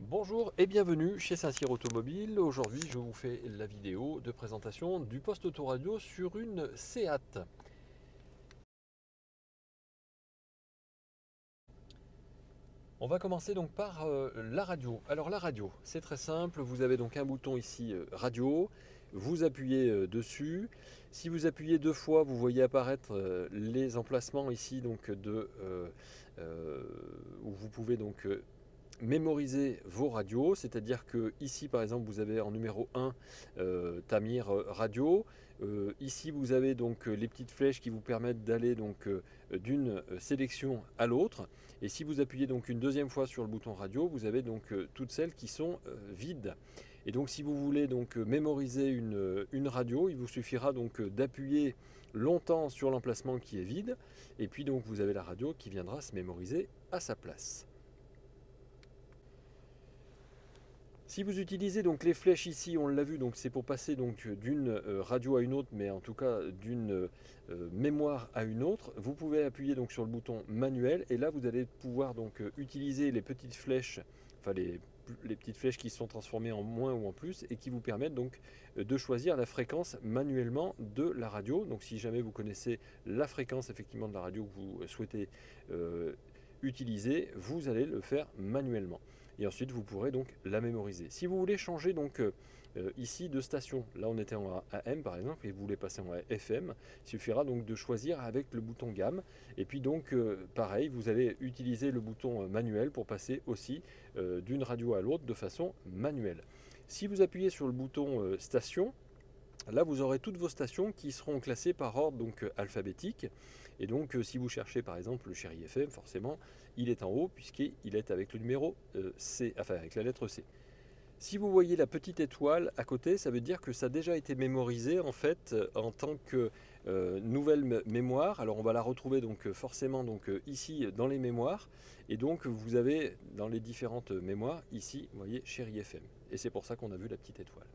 Bonjour et bienvenue chez Saint-Cyr Automobile. Aujourd'hui, je vous fais la vidéo de présentation du poste autoradio sur une Seat. On va commencer donc par la radio. Alors la radio, c'est très simple. Vous avez donc un bouton ici radio. Vous appuyez dessus. Si vous appuyez deux fois, vous voyez apparaître les emplacements ici donc où vous pouvez donc mémoriser vos radios, c'est-à-dire que ici par exemple vous avez en numéro 1 Tamir Radio. Ici vous avez donc les petites flèches qui vous permettent d'aller donc d'une sélection à l'autre, et si vous appuyez donc une deuxième fois sur le bouton radio, vous avez donc toutes celles qui sont vides. Et donc si vous voulez donc mémoriser une radio, il vous suffira donc d'appuyer longtemps sur l'emplacement qui est vide, et puis donc vous avez la radio qui viendra se mémoriser à sa place. Si vous utilisez donc les flèches ici, on l'a vu, donc c'est pour passer donc d'une radio à une autre, mais en tout cas d'une mémoire à une autre. Vous pouvez appuyer donc sur le bouton manuel, et là vous allez pouvoir donc utiliser les petites flèches, enfin les petites flèches qui sont transformées en moins ou en plus, et qui vous permettent donc de choisir la fréquence manuellement de la radio. Donc si jamais vous connaissez la fréquence effectivement de la radio que vous souhaitez utiliser, vous allez le faire manuellement. Et ensuite vous pourrez donc la mémoriser. Si vous voulez changer donc ici de station, là on était en AM par exemple et vous voulez passer en FM, il suffira donc de choisir avec le bouton gamme, et puis donc pareil, vous allez utiliser le bouton manuel pour passer aussi d'une radio à l'autre de façon manuelle. Si vous appuyez sur le bouton station, là, vous aurez toutes vos stations qui seront classées par ordre donc alphabétique. Et donc, si vous cherchez par exemple le Chéri FM, forcément, il est en haut puisqu'il est avec le numéro C, enfin avec la lettre C. Si vous voyez la petite étoile à côté, ça veut dire que ça a déjà été mémorisé en fait en tant que nouvelle mémoire. Alors on va la retrouver donc forcément donc ici dans les mémoires, et donc vous avez dans les différentes mémoires ici, vous voyez Chéri FM, et c'est pour ça qu'on a vu la petite étoile.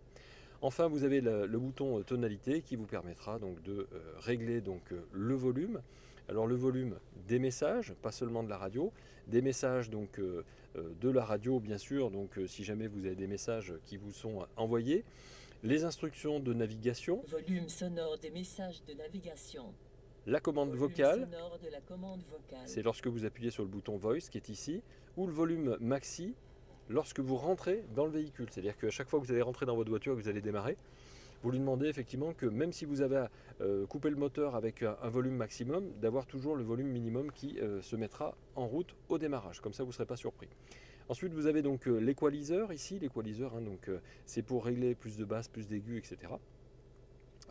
Enfin, vous avez le bouton tonalité qui vous permettra donc de régler donc le volume. Alors le volume des messages, pas seulement de la radio, des messages donc de la radio bien sûr, donc si jamais vous avez des messages qui vous sont envoyés, les instructions de navigation, Volume sonore des messages de navigation. la commande Volume vocale, sonore de la commande vocale. c'est lorsque vous appuyez sur le bouton voice qui est ici, ou le volume maxi lorsque vous rentrez dans le véhicule. C'est-à-dire qu'à chaque fois que vous allez rentrer dans votre voiture et que vous allez démarrer, vous lui demandez effectivement que même si vous avez coupé le moteur avec un volume maximum, d'avoir toujours le volume minimum qui se mettra en route au démarrage. Comme ça, vous ne serez pas surpris. Ensuite, vous avez donc l'équaliseur ici. L'équaliseur, c'est pour régler plus de basses, plus d'aigus, etc.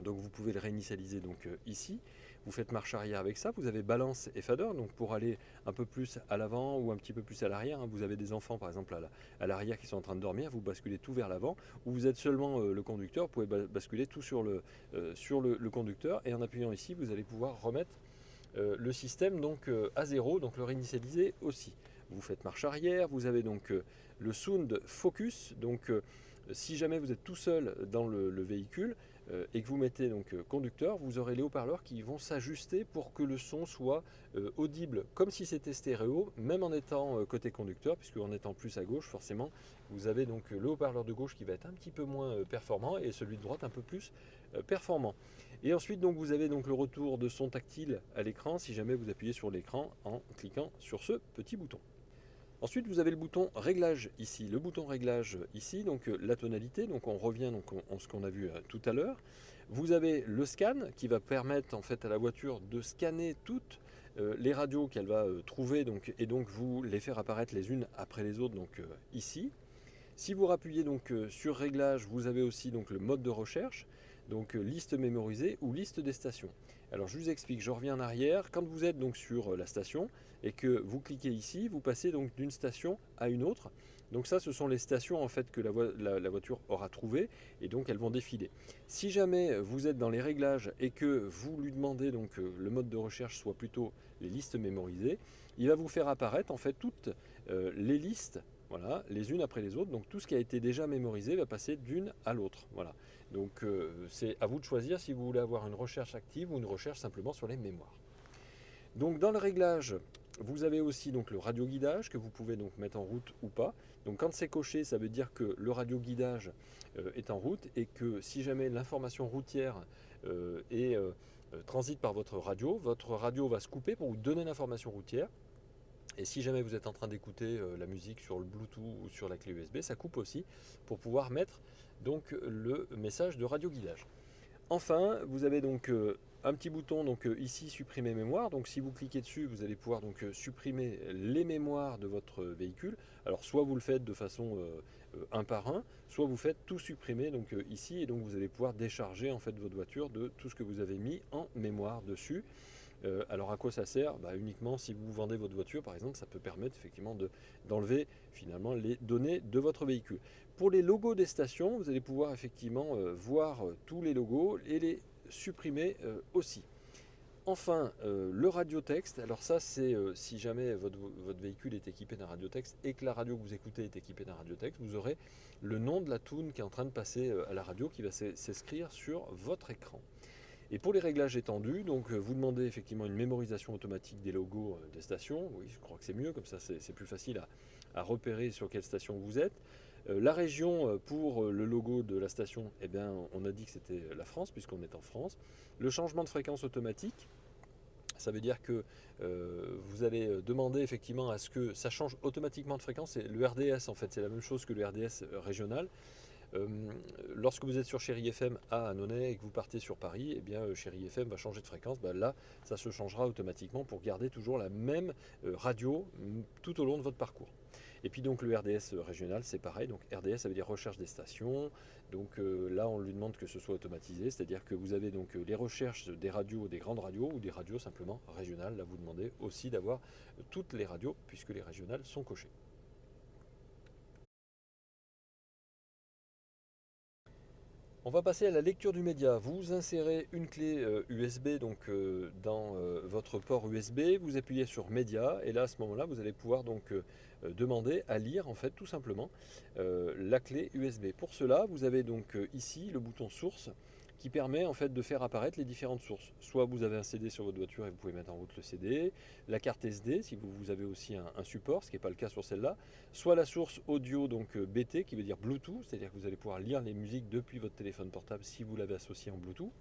Donc vous pouvez le réinitialiser donc ici. Vous faites marche arrière avec ça. Vous avez balance et fader, donc pour aller un peu plus à l'avant ou un petit peu plus à l'arrière. Vous avez des enfants par exemple à l'arrière qui sont en train de dormir, vous basculez tout vers l'avant. Ou vous êtes seulement le conducteur, vous pouvez basculer tout sur le conducteur. Et en appuyant ici, vous allez pouvoir remettre le système donc à zéro, donc le réinitialiser aussi. Vous faites marche arrière. Vous avez donc le sound focus, donc si jamais vous êtes tout seul dans le véhicule et que vous mettez donc conducteur, vous aurez les haut-parleurs qui vont s'ajuster pour que le son soit audible comme si c'était stéréo, même en étant côté conducteur, puisque en étant plus à gauche, forcément, vous avez donc le haut-parleur de gauche qui va être un petit peu moins performant et celui de droite un peu plus performant. Et ensuite, donc, vous avez donc le retour de son tactile à l'écran si jamais vous appuyez sur l'écran en cliquant sur ce petit bouton. Ensuite, vous avez le bouton réglage ici. Le bouton réglage ici, donc la tonalité, donc on revient donc en ce qu'on a vu tout à l'heure. Vous avez le scan qui va permettre en fait à la voiture de scanner toutes les radios qu'elle va trouver donc, et donc vous les faire apparaître les unes après les autres donc ici. Si vous rappuyez donc sur réglage, vous avez aussi donc le mode de recherche, donc liste mémorisée ou liste des stations. Alors je vous explique, je reviens en arrière. Quand vous êtes donc sur la station et que vous cliquez ici, vous passez donc d'une station à une autre. Donc ça, ce sont les stations en fait que la voiture aura trouvées, et donc elles vont défiler. Si jamais vous êtes dans les réglages et que vous lui demandez donc le mode de recherche soit plutôt les listes mémorisées, il va vous faire apparaître en fait toutes les listes. Voilà, les unes après les autres. Donc tout ce qui a été déjà mémorisé va passer d'une à l'autre. Voilà. Donc c'est à vous de choisir si vous voulez avoir une recherche active ou une recherche simplement sur les mémoires. Donc dans le réglage, Vous avez aussi donc le radioguidage que vous pouvez donc mettre en route ou pas. Donc quand c'est coché, ça veut dire que le radioguidage est en route et que si jamais l'information routière transite par votre radio va se couper pour vous donner l'information routière. Et si jamais vous êtes en train d'écouter la musique sur le Bluetooth ou sur la clé USB, ça coupe aussi pour pouvoir mettre donc le message de radioguidage. Enfin, vous avez donc un petit bouton donc ici supprimer mémoire. Donc si vous cliquez dessus, vous allez pouvoir donc supprimer les mémoires de votre véhicule. Alors soit vous le faites de façon un par un, soit vous faites tout supprimer donc ici et donc vous allez pouvoir décharger en fait votre voiture de tout ce que vous avez mis en mémoire dessus. Alors à quoi ça sert? Uniquement si vous vendez votre voiture par exemple, ça peut permettre effectivement d'enlever finalement les données de votre véhicule. Pour les logos des stations, vous allez pouvoir effectivement voir tous les logos et les supprimer aussi. Enfin, le radiotexte, alors ça c'est si jamais votre véhicule est équipé d'un radiotexte et que la radio que vous écoutez est équipée d'un radiotexte, vous aurez le nom de la tune qui est en train de passer à la radio qui va s'inscrire sur votre écran. Et pour les réglages étendus, donc vous demandez effectivement une mémorisation automatique des logos des stations. Oui, je crois que c'est mieux, comme ça c'est plus facile à repérer sur quelle station vous êtes. La région pour le logo de la station, eh bien, on a dit que c'était la France, puisqu'on est en France. Le changement de fréquence automatique, ça veut dire que vous allez demander effectivement à ce que ça change automatiquement de fréquence. Et le RDS, en fait, c'est la même chose que le RDS régional. Euh, Lorsque vous êtes sur Chéri FM à Annonay et que vous partez sur Paris, eh bien Chéri FM va changer de fréquence. Là, ça se changera automatiquement pour garder toujours la même radio tout au long de votre parcours. Et puis donc le RDS régional, c'est pareil. Donc RDS, ça veut dire recherche des stations. Donc là, on lui demande que ce soit automatisé, c'est-à-dire que vous avez donc les recherches des radios, des grandes radios ou des radios simplement régionales. Là, vous demandez aussi d'avoir toutes les radios puisque les régionales sont cochées. On va passer à la lecture du média. Vous insérez une clé USB donc, dans votre port USB, vous appuyez sur Média et là à ce moment-là vous allez pouvoir donc demander à lire en fait tout simplement la clé USB. Pour cela vous avez donc ici le bouton source qui permet en fait de faire apparaître les différentes sources. Soit vous avez un CD sur votre voiture et vous pouvez mettre en route le CD, la carte SD si vous avez aussi un support, ce qui n'est pas le cas sur celle-là, soit la source audio donc BT qui veut dire Bluetooth, c'est-à-dire que vous allez pouvoir lire les musiques depuis votre téléphone portable si vous l'avez associé en Bluetooth.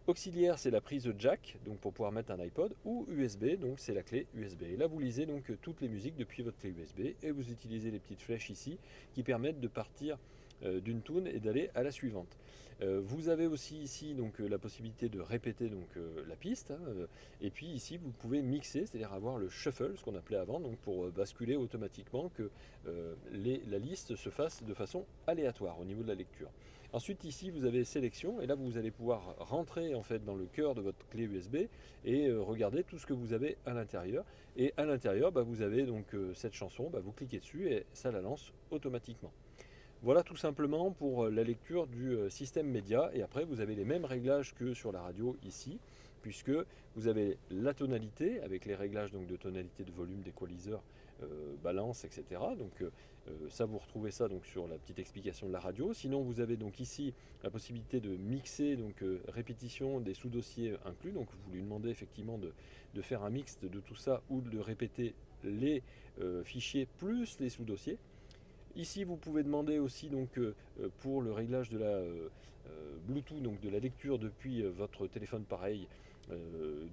Auxiliaire, c'est la prise jack, donc pour pouvoir mettre un iPod, ou USB, donc c'est la clé USB. Et là, vous lisez donc toutes les musiques depuis votre clé USB et vous utilisez les petites flèches ici qui permettent de partir d'une tune et d'aller à la suivante. Vous avez aussi ici donc la possibilité de répéter donc la piste et puis ici vous pouvez mixer, c'est-à-dire avoir le shuffle, ce qu'on appelait avant, donc pour basculer automatiquement que la liste se fasse de façon aléatoire au niveau de la lecture. Ensuite ici vous avez sélection et là vous allez pouvoir rentrer en fait dans le cœur de votre clé USB et regarder tout ce que vous avez à l'intérieur. Et à l'intérieur vous avez donc cette chanson, vous cliquez dessus et ça la lance automatiquement. Voilà tout simplement pour la lecture du système média et après vous avez les mêmes réglages que sur la radio ici puisque vous avez la tonalité avec les réglages donc, de tonalité de volume, d'équaliseur, balance, etc. Donc ça vous retrouvez ça donc, sur la petite explication de la radio. Sinon vous avez donc ici la possibilité de mixer donc répétition des sous-dossiers inclus. Donc vous lui demandez effectivement de faire un mixte de tout ça ou de répéter les fichiers plus les sous-dossiers. Ici, vous pouvez demander aussi donc, pour le réglage de la Bluetooth, donc de la lecture depuis votre téléphone pareil.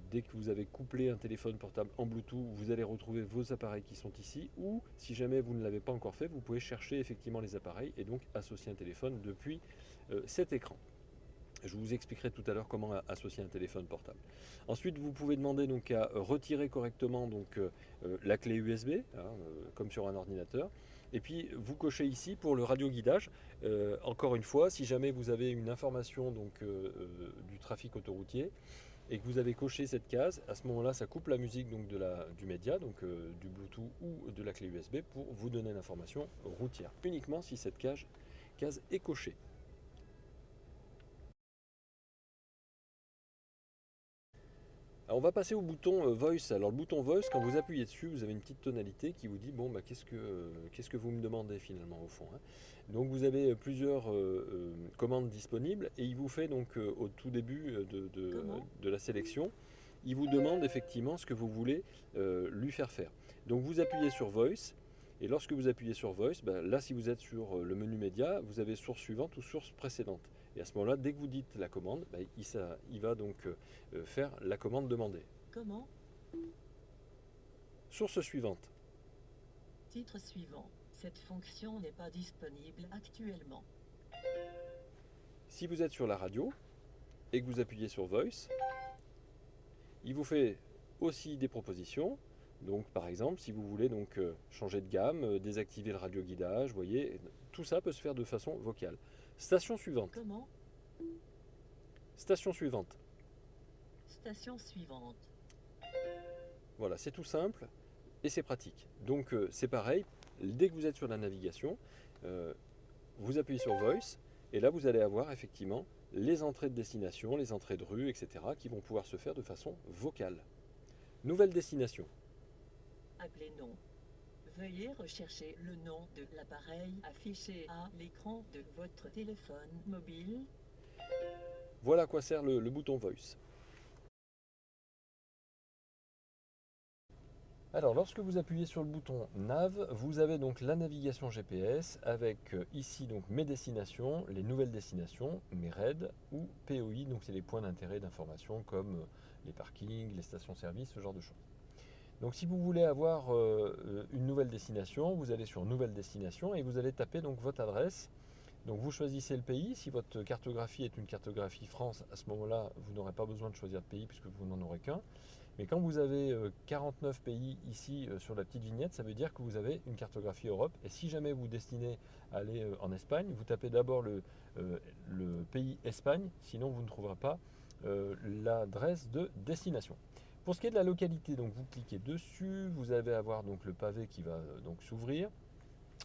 Dès que vous avez couplé un téléphone portable en Bluetooth, vous allez retrouver vos appareils qui sont ici. Ou si jamais vous ne l'avez pas encore fait, vous pouvez chercher effectivement les appareils et donc associer un téléphone depuis cet écran. Je vous expliquerai tout à l'heure comment associer un téléphone portable. Ensuite, vous pouvez demander donc à retirer correctement donc, la clé USB, comme sur un ordinateur. Et puis, vous cochez ici pour le radioguidage. Encore une fois, si jamais vous avez une information donc, du trafic autoroutier et que vous avez coché cette case, à ce moment-là, ça coupe la musique donc, du média, donc du Bluetooth ou de la clé USB pour vous donner l'information routière, uniquement si cette case est cochée. Alors on va passer au bouton Voice. Alors le bouton Voice, quand vous appuyez dessus, vous avez une petite tonalité qui vous dit bon qu'est-ce que vous me demandez finalement au fond. Donc vous avez plusieurs commandes disponibles et il vous fait donc au tout début de la sélection, il vous demande effectivement ce que vous voulez lui faire faire. Donc vous appuyez sur Voice, et lorsque vous appuyez sur Voice, là si vous êtes sur le menu média, vous avez source suivante ou source précédente. Et à ce moment-là, dès que vous dites la commande, il va donc faire la commande demandée. Comment? Source suivante. Titre suivant. Cette fonction n'est pas disponible actuellement. Si vous êtes sur la radio et que vous appuyez sur Voice, il vous fait aussi des propositions. Donc par exemple, si vous voulez donc changer de gamme, désactiver le radioguidage, vous voyez, tout ça peut se faire de façon vocale. Station suivante. Comment? Station suivante. Station suivante. Voilà, c'est tout simple et c'est pratique. Donc c'est pareil, dès que vous êtes sur la navigation, vous appuyez sur Voice et là vous allez avoir effectivement les entrées de destination, les entrées de rue, etc. qui vont pouvoir se faire de façon vocale. Nouvelle destination. Appelez nom. Veuillez rechercher le nom de l'appareil affiché à l'écran de votre téléphone mobile. Voilà à quoi sert le bouton Voice. Alors lorsque vous appuyez sur le bouton Nav, vous avez donc la navigation GPS avec ici donc mes destinations, les nouvelles destinations, mes RAID ou POI, donc c'est les points d'intérêt d'information comme les parkings, les stations-service, ce genre de choses. Donc si vous voulez avoir une nouvelle destination, vous allez sur Nouvelle destination et vous allez taper donc votre adresse. Donc vous choisissez le pays. Si votre cartographie est une cartographie France, à ce moment-là, vous n'aurez pas besoin de choisir de pays puisque vous n'en aurez qu'un. Mais quand vous avez 49 pays ici sur la petite vignette, ça veut dire que vous avez une cartographie Europe. Et si jamais vous destinez à aller en Espagne, vous tapez d'abord le pays Espagne, sinon vous ne trouverez pas l'adresse de destination. Pour ce qui est de la localité, donc vous cliquez dessus, vous allez avoir donc le pavé qui va donc s'ouvrir.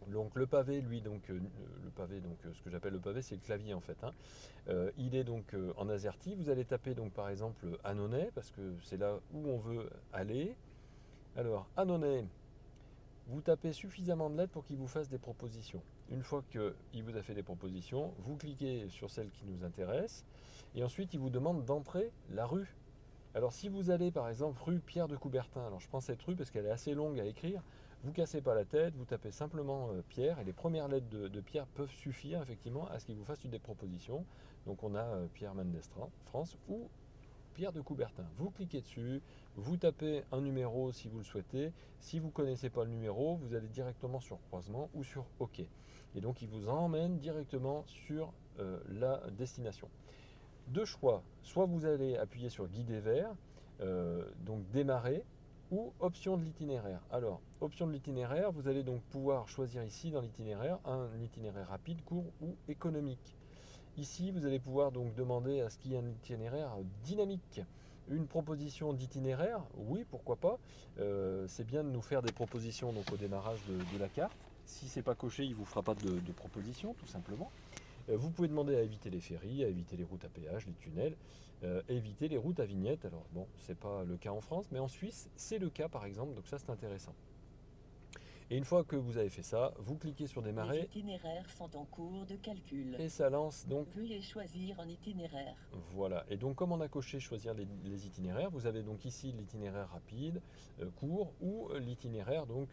Donc le pavé, lui, ce que j'appelle le pavé, c'est le clavier en fait. Il est donc en AZERTY. Vous allez taper donc par exemple Annonay, parce que c'est là où on veut aller. Alors Annonay, vous tapez suffisamment de lettres pour qu'il vous fasse des propositions. Une fois qu'il vous a fait des propositions, vous cliquez sur celle qui nous intéresse, et ensuite il vous demande d'entrer la rue. Alors si vous allez par exemple rue Pierre de Coubertin, alors je prends cette rue parce qu'elle est assez longue à écrire, vous cassez pas la tête, vous tapez simplement Pierre et les premières lettres de Pierre peuvent suffire effectivement à ce qu'il vous fasse des propositions. Donc on a Pierre Mendès France ou Pierre de Coubertin. Vous cliquez dessus, vous tapez un numéro si vous le souhaitez. Si vous ne connaissez pas le numéro, vous allez directement sur croisement ou sur OK. Et donc il vous emmène directement sur la destination. Deux choix, soit vous allez appuyer sur guider vers, donc démarrer, ou option de l'itinéraire. Alors, option de l'itinéraire, vous allez donc pouvoir choisir ici dans l'itinéraire un itinéraire rapide, court ou économique. Ici, vous allez pouvoir donc demander à ce qu'il y ait un itinéraire dynamique. Une proposition d'itinéraire, oui, pourquoi pas. C'est bien de nous faire des propositions donc, au démarrage de la carte. Si ce n'est pas coché, il ne vous fera pas de proposition, tout simplement. Vous pouvez demander à éviter les ferries, à éviter les routes à péage, les tunnels, éviter les routes à vignettes. Alors bon, c'est pas le cas en France, mais en Suisse, c'est le cas par exemple, donc ça c'est intéressant. Et une fois que vous avez fait ça, vous cliquez sur Les démarrer itinéraires sont en cours de calcul. et ça lance donc. Veuillez choisir un itinéraire. Voilà, et donc comme on a coché choisir les itinéraires, vous avez donc ici l'itinéraire rapide, court ou l'itinéraire donc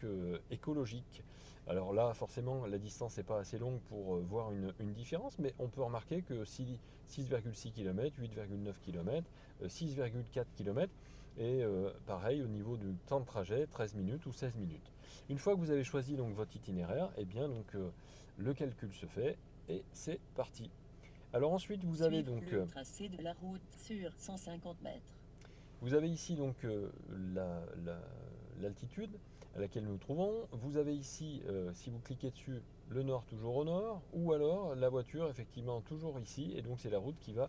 écologique. Alors là, forcément, la distance n'est pas assez longue pour voir une différence, mais on peut remarquer que 6,6 km, 8,9 km, 6,4 km, et pareil au niveau du temps de trajet, 13 minutes ou 16 minutes. Une fois que vous avez choisi donc votre itinéraire, et bien donc le calcul se fait et c'est parti. Alors ensuite vous avez Suivre donc le tracé de la route sur 150 mètres. vous avez ici donc l'altitude à laquelle nous nous trouvons. Vous avez ici, si vous cliquez dessus, le nord toujours au nord, ou alors la voiture effectivement toujours ici, et donc c'est la route qui va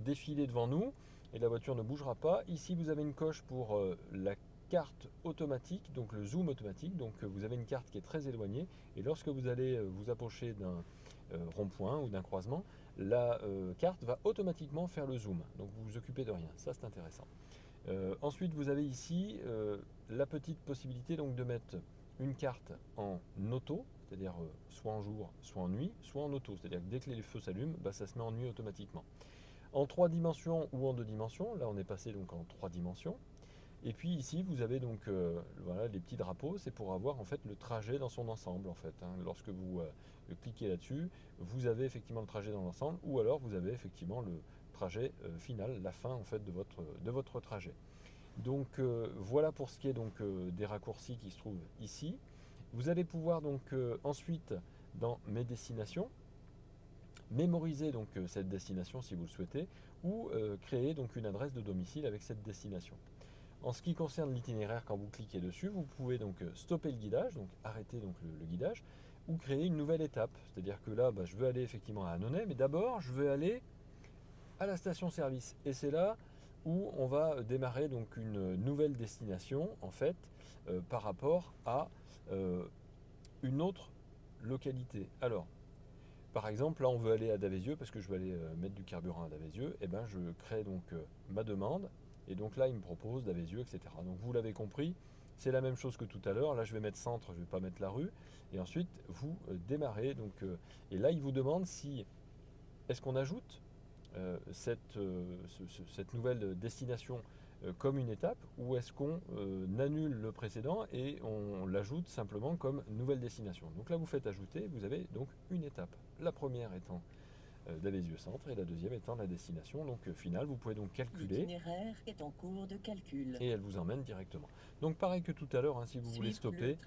défiler devant nous, et la voiture ne bougera pas. Ici vous avez une coche pour la carte automatique, donc le zoom automatique, donc vous avez une carte qui est très éloignée, et lorsque vous allez vous approcher d'un rond-point ou d'un croisement, la carte va automatiquement faire le zoom, donc vous vous occupez de rien, ça c'est intéressant. Ensuite vous avez ici la petite possibilité donc de mettre une carte en auto, c'est-à-dire soit en jour, soit en nuit, soit en auto, c'est-à-dire que dès que les feux s'allument, ça se met en nuit automatiquement. en 3 dimensions ou en 2 dimensions. Là, on est passé donc en 3 dimensions. Et puis ici, vous avez donc voilà, les petits drapeaux, c'est pour avoir en fait le trajet dans son ensemble en fait, hein. Lorsque vous cliquez là-dessus, vous avez effectivement le trajet dans l'ensemble, ou alors vous avez effectivement le trajet final, la fin en fait de votre trajet. Donc voilà pour ce qui est donc des raccourcis qui se trouvent ici. Vous allez pouvoir donc ensuite dans mes destinations mémoriser donc cette destination si vous le souhaitez, ou créer donc une adresse de domicile avec cette destination. En ce qui concerne l'itinéraire, quand vous cliquez dessus, vous pouvez donc stopper le guidage, donc arrêter donc le guidage, ou créer une nouvelle étape. C'est-à-dire que là, je veux aller effectivement à Annonay, mais d'abord, je veux aller à la station-service. Et c'est là où on va démarrer donc une nouvelle destination, en fait, par rapport à une autre localité. Alors, par exemple, là, on veut aller à Davézieux parce que je veux aller mettre du carburant à Davézieux. Et ben, je crée donc ma demande. Et donc là, il me propose Davézieux, etc. Donc vous l'avez compris, c'est la même chose que tout à l'heure. Là, je vais mettre centre, je ne vais pas mettre la rue. Et ensuite, vous démarrez. Donc, et là, il vous demande si est-ce qu'on ajoute cette nouvelle destination comme une étape, ou est-ce qu'on annule le précédent et on l'ajoute simplement comme nouvelle destination. Donc là, vous faites ajouter, vous avez donc une étape. La première étant Davézieux Centre et la deuxième étant la destination donc finale. Vous pouvez donc calculer. L'itinéraire est en cours de calcul. Et elle vous emmène directement. Donc pareil que tout à l'heure, hein, si vous voulez stopper,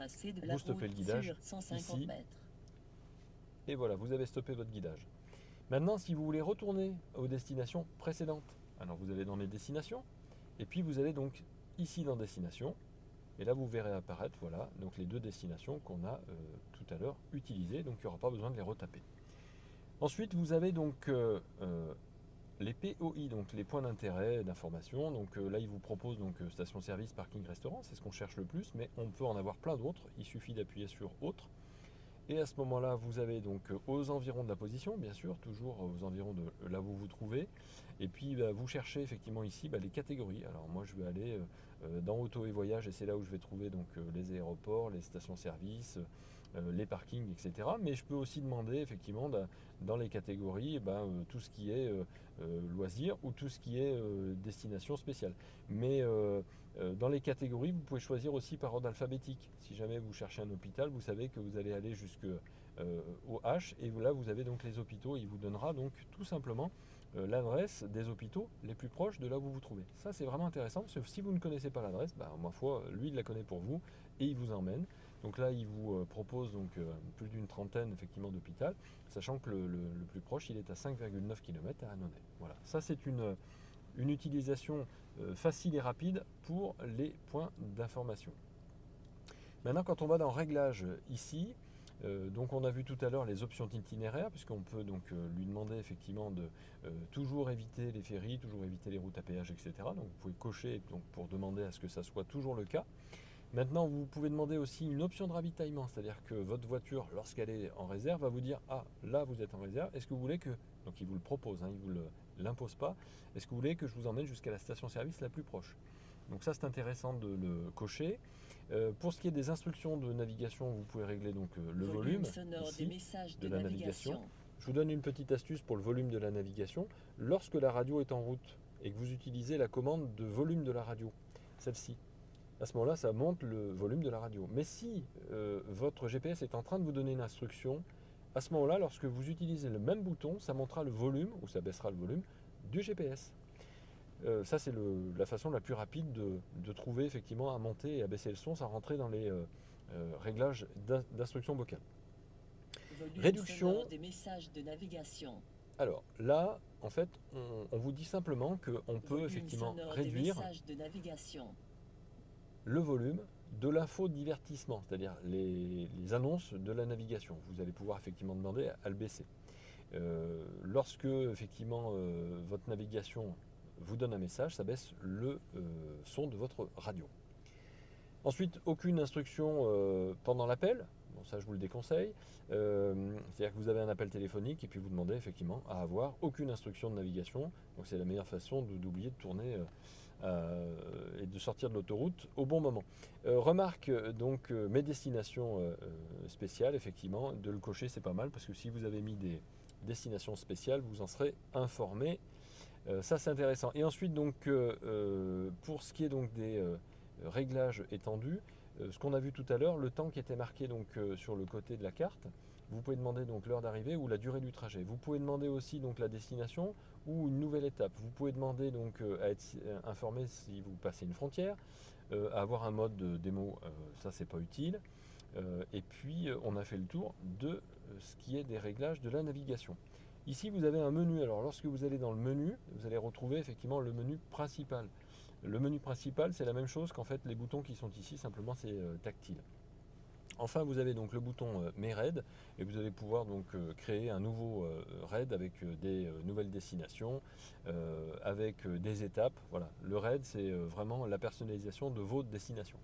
vous stoppez le guidage ici. Mètres. Et voilà, vous avez stoppé votre guidage. Maintenant, si vous voulez retourner aux destinations précédentes, alors vous allez dans mes destinations, et puis vous allez donc ici dans destination, et là vous verrez apparaître voilà, donc les deux destinations qu'on a tout à l'heure utilisées, donc il n'y aura pas besoin de les retaper. Ensuite, vous avez donc les POI, donc les points d'intérêt d'information. Donc là, il vous propose donc station-service, parking, restaurant, c'est ce qu'on cherche le plus, mais on peut en avoir plein d'autres. Il suffit d'appuyer sur autre. Et à ce moment-là, vous avez donc aux environs de la position, bien sûr, toujours aux environs de là où vous vous trouvez. Et puis vous cherchez effectivement ici les catégories. Alors moi, je vais aller dans auto et voyage, et c'est là où je vais trouver donc les aéroports, les stations-service, les parkings, etc. Mais je peux aussi demander effectivement dans les catégories tout ce qui est loisirs ou tout ce qui est destination spéciale. Mais dans les catégories, vous pouvez choisir aussi par ordre alphabétique. Si jamais vous cherchez un hôpital, vous savez que vous allez aller jusqu'au H, et là vous avez donc les hôpitaux. Il vous donnera donc tout simplement l'adresse des hôpitaux les plus proches de là où vous vous trouvez. Ça, c'est vraiment intéressant, parce que si vous ne connaissez pas l'adresse, ma foi, lui il la connaît pour vous et il vous emmène. Donc là, il vous propose donc plus d'une trentaine effectivement d'hôpitaux, sachant que le plus proche, il est à 5,9 km à Annonay. Voilà, ça c'est une utilisation facile et rapide pour les points d'information. Maintenant, quand on va dans Réglages ici, donc on a vu tout à l'heure les options d'itinéraire, puisqu'on peut donc lui demander effectivement de toujours éviter les ferries, toujours éviter les routes à péage, etc. Donc vous pouvez cocher donc, pour demander à ce que ça soit toujours le cas. Maintenant, vous pouvez demander aussi une option de ravitaillement, c'est-à-dire que votre voiture, lorsqu'elle est en réserve, va vous dire « Ah, là vous êtes en réserve, est-ce que vous voulez que… » Donc il vous le propose, hein, il ne vous l'impose pas. « Est-ce que vous voulez que je vous emmène jusqu'à la station-service la plus proche ?» Donc ça, c'est intéressant de le cocher. Pour ce qui est des instructions de navigation, vous pouvez régler donc le volume ici, de la navigation. Je vous donne une petite astuce pour le volume de la navigation. Lorsque la radio est en route et que vous utilisez la commande de volume de la radio, celle-ci, à ce moment-là, ça monte le volume de la radio. Mais si votre GPS est en train de vous donner une instruction, à ce moment-là, lorsque vous utilisez le même bouton, ça montera le volume, ou ça baissera le volume, du GPS. Ça, c'est la façon la plus rapide de trouver effectivement à monter et à baisser le son sans rentrer dans les réglages d'instruction vocale. Réduction des messages de navigation. Alors là, en fait, on vous dit simplement qu'on peut effectivement réduire le volume de l'infodivertissement, c'est-à-dire les annonces de la navigation. Vous allez pouvoir effectivement demander à le baisser. Lorsque effectivement votre navigation vous donne un message, ça baisse le son de votre radio. Ensuite, aucune instruction pendant l'appel. Bon, ça, je vous le déconseille. C'est-à-dire que vous avez un appel téléphonique et puis vous demandez effectivement à avoir aucune instruction de navigation. Donc c'est la meilleure façon d'oublier de tourner et de sortir de l'autoroute au bon moment. Remarque donc mes destinations spéciales, effectivement, de le cocher, c'est pas mal parce que si vous avez mis des destinations spéciales, vous en serez informé Ça c'est intéressant. Et ensuite donc pour ce qui est donc des réglages étendus, ce qu'on a vu tout à l'heure, le temps qui était marqué donc sur le côté de la carte, vous pouvez demander donc l'heure d'arrivée ou la durée du trajet. Vous pouvez demander aussi donc la destination ou une nouvelle étape. Vous pouvez demander donc à être informé si vous passez une frontière, à avoir un mode de démo, ça c'est pas utile. Et puis on a fait le tour de ce qui est des réglages de la navigation. Ici vous avez un menu. Alors lorsque vous allez dans le menu, vous allez retrouver effectivement le menu principal. Le menu principal, c'est la même chose qu'en fait les boutons qui sont ici, simplement c'est tactile. Enfin, vous avez donc le bouton Mes raids et vous allez pouvoir donc créer un nouveau raid avec des nouvelles destinations, avec des étapes. Voilà, le raid c'est vraiment la personnalisation de vos destinations.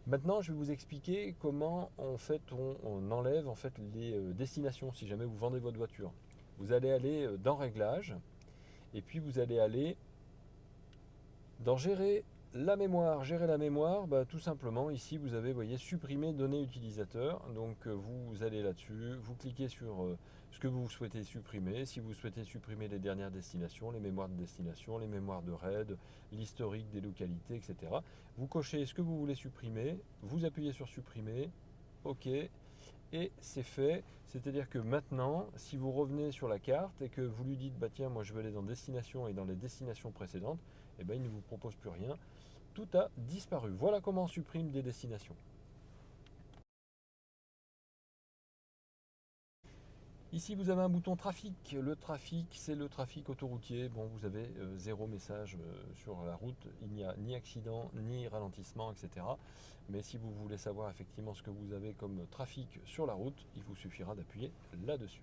Maintenant, je vais vous expliquer comment en fait on enlève en fait les destinations si jamais vous vendez votre voiture. Vous allez aller dans Réglages et puis vous allez aller dans Gérer la mémoire. Gérer la mémoire, bah, tout simplement, ici vous avez, voyez, supprimer données utilisateurs. Donc vous allez là-dessus, vous cliquez sur ce que vous souhaitez supprimer. Si vous souhaitez supprimer les dernières destinations, les mémoires de destination, les mémoires de RAID, l'historique des localités, etc. Vous cochez ce que vous voulez supprimer, vous appuyez sur supprimer, OK, et c'est fait. C'est-à-dire que maintenant, si vous revenez sur la carte et que vous lui dites, bah tiens, moi je veux aller dans destination et dans les destinations précédentes, eh ben, il ne vous propose plus rien. Tout a disparu. Voilà comment on supprime des destinations. Ici, vous avez un bouton trafic. Le trafic, c'est le trafic autoroutier. Bon, vous avez zéro message sur la route. Il n'y a ni accident, ni ralentissement, etc. Mais si vous voulez savoir effectivement ce que vous avez comme trafic sur la route, il vous suffira d'appuyer là-dessus.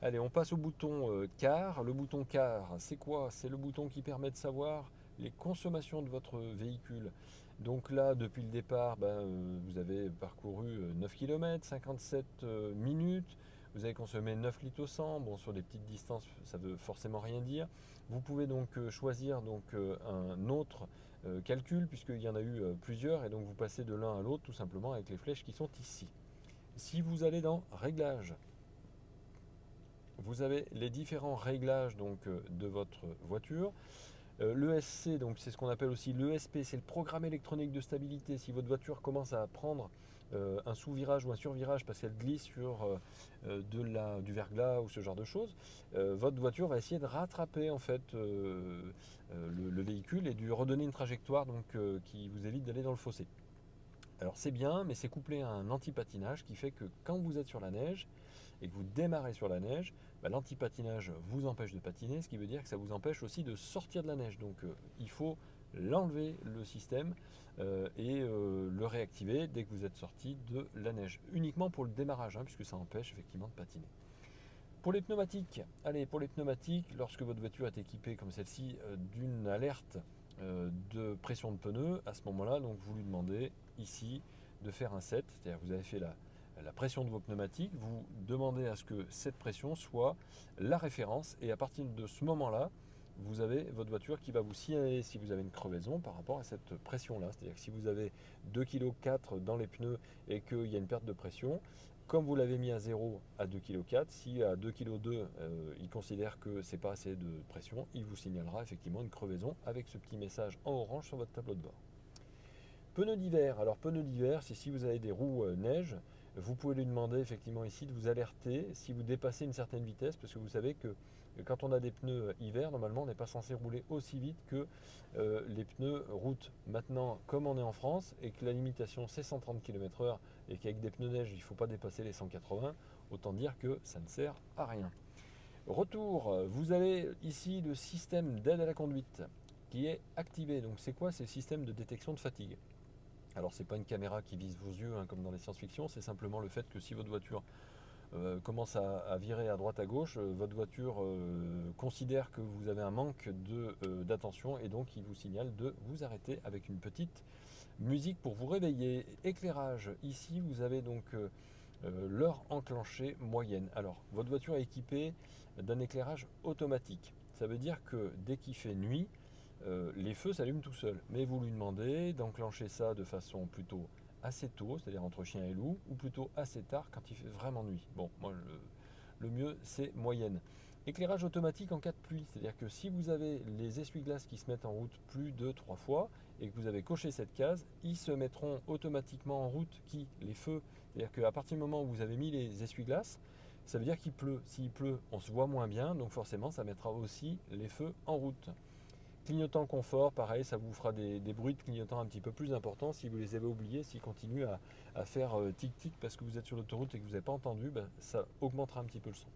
Allez, on passe au bouton car. Le bouton car, c'est quoi? C'est le bouton qui permet de savoir les consommations de votre véhicule. Donc là, depuis le départ, vous avez parcouru 9 km, 57 minutes. Vous avez consommé 9 litres au 100. Bon, sur des petites distances, ça ne veut forcément rien dire. Vous pouvez donc choisir un autre calcul, puisqu'il y en a eu plusieurs, et donc vous passez de l'un à l'autre tout simplement avec les flèches qui sont ici. Si vous allez dans Réglages, vous avez les différents réglages de votre voiture. L'ESC, donc c'est ce qu'on appelle aussi l'ESP, c'est le programme électronique de stabilité. Si votre voiture commence à prendre un sous-virage ou un sur-virage parce qu'elle glisse sur du verglas ou ce genre de choses, votre voiture va essayer de rattraper en fait le véhicule et de lui redonner une trajectoire qui vous évite d'aller dans le fossé. Alors c'est bien, mais c'est couplé à un anti-patinage qui fait que quand vous êtes sur la neige et que vous démarrez sur la neige, l'anti-patinage vous empêche de patiner, ce qui veut dire que ça vous empêche aussi de sortir de la neige. Donc il faut l'enlever le système et le réactiver dès que vous êtes sorti de la neige. Uniquement pour le démarrage, puisque ça empêche effectivement de patiner. Pour les pneumatiques, lorsque votre voiture est équipée comme celle-ci d'une alerte de pression de pneus, à ce moment-là, donc vous lui demandez ici de faire un set, c'est-à-dire que vous avez fait la pression de vos pneumatiques, vous demandez à ce que cette pression soit la référence et à partir de ce moment-là, vous avez votre voiture qui va vous signaler si vous avez une crevaison par rapport à cette pression-là. C'est-à-dire que si vous avez 2,4 kg dans les pneus et qu'il y a une perte de pression, comme vous l'avez mis à 0 à 2,4 kg, si à 2,2 kg il considère que c'est pas assez de pression, il vous signalera effectivement une crevaison avec ce petit message en orange sur votre tableau de bord. Pneus d'hiver. Alors pneus d'hiver, c'est si vous avez des roues neige, vous pouvez lui demander effectivement ici de vous alerter si vous dépassez une certaine vitesse, parce que vous savez que quand on a des pneus hiver, normalement on n'est pas censé rouler aussi vite que les pneus route. Maintenant, comme on est en France et que la limitation c'est 130 km/h et qu'avec des pneus neige il ne faut pas dépasser les 180, autant dire que ça ne sert à rien. Retour, vous avez ici le système d'aide à la conduite qui est activé. Donc c'est quoi? C'est le système de détection de fatigue. Alors c'est pas une caméra qui vise vos yeux comme dans les science-fiction, c'est simplement le fait que si votre voiture commence à virer à droite à gauche, votre voiture considère que vous avez un manque d'attention et donc il vous signale de vous arrêter avec une petite musique pour vous réveiller. Éclairage, ici vous avez donc l'heure enclenchée moyenne. Alors votre voiture est équipée d'un éclairage automatique. Ça veut dire que dès qu'il fait nuit, les feux s'allument tout seuls. Mais vous lui demandez d'enclencher ça de façon plutôt assez tôt, c'est-à-dire entre chien et loup, ou plutôt assez tard quand il fait vraiment nuit. Bon, moi le mieux c'est moyenne. Éclairage automatique en cas de pluie, c'est-à-dire que si vous avez les essuie-glaces qui se mettent en route plus de 3 fois et que vous avez coché cette case, ils se mettront automatiquement en route les feux. C'est-à-dire qu'à partir du moment où vous avez mis les essuie-glaces, ça veut dire qu'il pleut. S'il pleut, on se voit moins bien, donc forcément ça mettra aussi les feux en route. Clignotant confort, pareil, ça vous fera des bruits de clignotant un petit peu plus importants. Si vous les avez oubliés, s'ils continuent à faire tic-tic parce que vous êtes sur l'autoroute et que vous n'avez pas entendu, ben, ça augmentera un petit peu le son.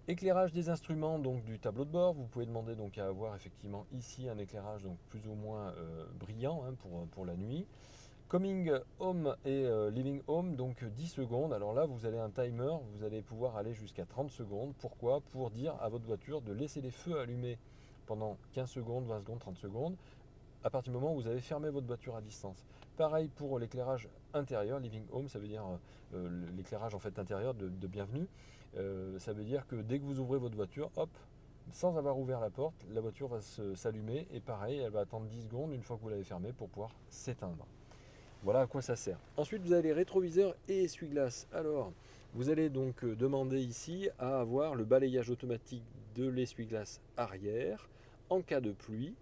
Éclairage des instruments, donc du tableau de bord. Vous pouvez demander donc à avoir effectivement ici un éclairage donc plus ou moins brillant hein, pour la nuit. Coming home et living home, donc 10 secondes. Alors là, vous avez un timer, vous allez pouvoir aller jusqu'à 30 secondes. Pourquoi? Pour dire à votre voiture de laisser les feux allumés pendant 15 secondes, 20 secondes, 30 secondes, à partir du moment où vous avez fermé votre voiture à distance. Pareil pour l'éclairage intérieur, living home, ça veut dire l'éclairage en fait intérieur de bienvenue. Ça veut dire que dès que vous ouvrez votre voiture, hop, sans avoir ouvert la porte, la voiture va s'allumer et pareil, elle va attendre 10 secondes une fois que vous l'avez fermée pour pouvoir s'éteindre. Voilà à quoi ça sert. Ensuite, vous avez les rétroviseurs et essuie-glaces. Alors, vous allez donc demander ici à avoir le balayage automatique de l'essuie-glace arrière en cas de pluie.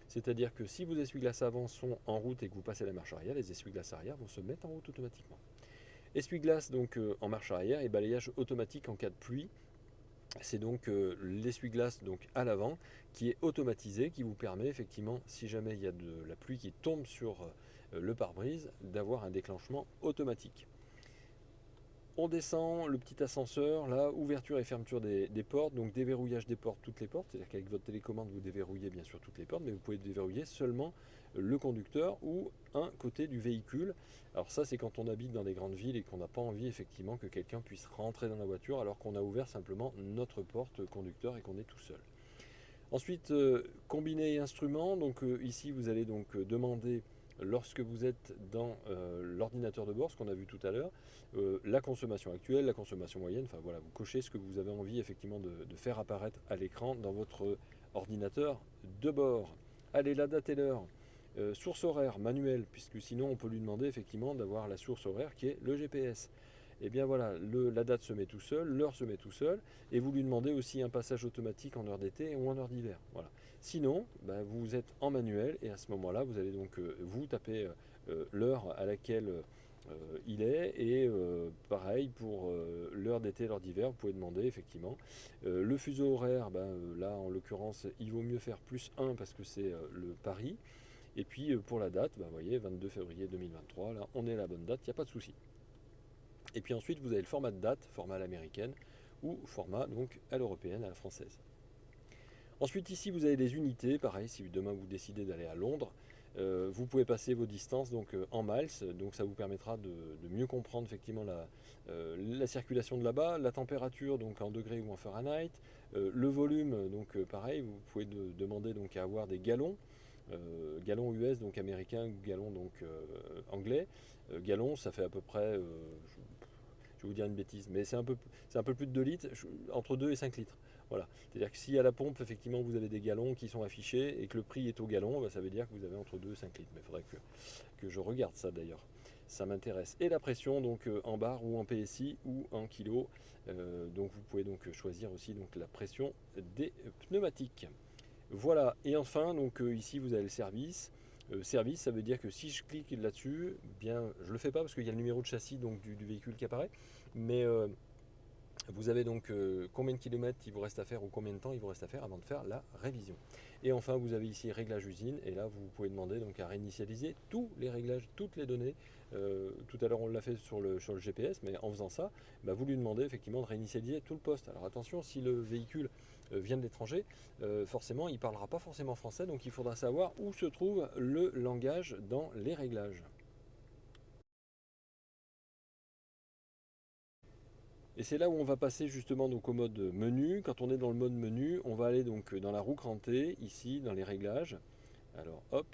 C'est-à-dire que si vos essuie-glaces avant sont en route et que vous passez la marche arrière, les essuie-glaces arrière vont se mettre en route automatiquement. Essuie-glace donc en marche arrière et balayage automatique en cas de pluie. C'est donc l'essuie-glace donc à l'avant qui est automatisé, qui vous permet effectivement, si jamais il y a de la pluie qui tombe sur le pare-brise, d'avoir un déclenchement automatique. On descend le petit ascenseur, là, ouverture et fermeture des portes, donc déverrouillage des portes, toutes les portes, c'est-à-dire qu'avec votre télécommande vous déverrouillez bien sûr toutes les portes, mais vous pouvez déverrouiller seulement le conducteur ou un côté du véhicule. Alors ça c'est quand on habite dans des grandes villes et qu'on n'a pas envie effectivement que quelqu'un puisse rentrer dans la voiture alors qu'on a ouvert simplement notre porte conducteur et qu'on est tout seul. Ensuite, combiner instruments, donc ici vous allez donc demander lorsque vous êtes dans l'ordinateur de bord, ce qu'on a vu tout à l'heure, la consommation actuelle, la consommation moyenne, enfin voilà, vous cochez ce que vous avez envie effectivement de faire apparaître à l'écran dans votre ordinateur de bord. Allez, la date et l'heure, source horaire manuelle, puisque sinon on peut lui demander effectivement d'avoir la source horaire qui est le GPS. Et bien voilà, la date se met tout seul, l'heure se met tout seul, et vous lui demandez aussi un passage automatique en heure d'été ou en heure d'hiver. Voilà. Sinon, ben, vous êtes en manuel et à ce moment-là, vous allez donc vous taper l'heure à laquelle il est et pareil pour l'heure d'été, l'heure d'hiver, vous pouvez demander effectivement. Le fuseau horaire, ben, là en l'occurrence, il vaut mieux faire +1 parce que c'est le Paris. Et puis pour la date, ben, vous voyez, 22 février 2023, là on est à la bonne date, il n'y a pas de souci. Et puis ensuite, vous avez le format de date, format à l'américaine, ou format donc à l'européenne, à la française. Ensuite, ici, vous avez les unités. Pareil, si demain vous décidez d'aller à Londres, vous pouvez passer vos distances donc, en miles. Donc ça vous permettra de mieux comprendre effectivement la circulation de là-bas, la température donc en degrés ou en Fahrenheit, le volume. Donc pareil, vous pouvez demander donc à avoir des gallons. Gallon US donc américain, gallon donc anglais. Gallon, ça fait à peu près, je vais vous dire une bêtise, mais c'est un peu plus de 2 litres, entre 2 et 5 litres. Voilà. C'est-à-dire que si à la pompe, effectivement, vous avez des gallons qui sont affichés et que le prix est au gallon, bah, ça veut dire que vous avez entre 2 et 5 litres. Mais il faudrait que je regarde ça d'ailleurs. Ça m'intéresse. Et la pression, donc en bar ou en PSI ou en kilo. Donc vous pouvez donc choisir aussi donc, la pression des pneumatiques. Voilà. Et enfin, donc ici vous avez le service. Service, ça veut dire que si je clique là-dessus, bien, je ne le fais pas parce qu'il y a le numéro de châssis donc, du véhicule qui apparaît. Mais vous avez donc combien de kilomètres il vous reste à faire ou combien de temps il vous reste à faire avant de faire la révision. Et enfin, vous avez ici réglage usine et là vous pouvez demander donc à réinitialiser tous les réglages, toutes les données. Tout à l'heure on l'a fait sur le GPS, mais en faisant ça, bah, vous lui demandez effectivement de réinitialiser tout le poste. Alors attention, si le véhicule vient de l'étranger, forcément il ne parlera pas forcément français, donc il faudra savoir où se trouve le langage dans les réglages. Et c'est là où on va passer justement donc au mode menu. Quand on est dans le mode menu, on va aller donc dans la roue crantée, ici dans les réglages. Alors hop,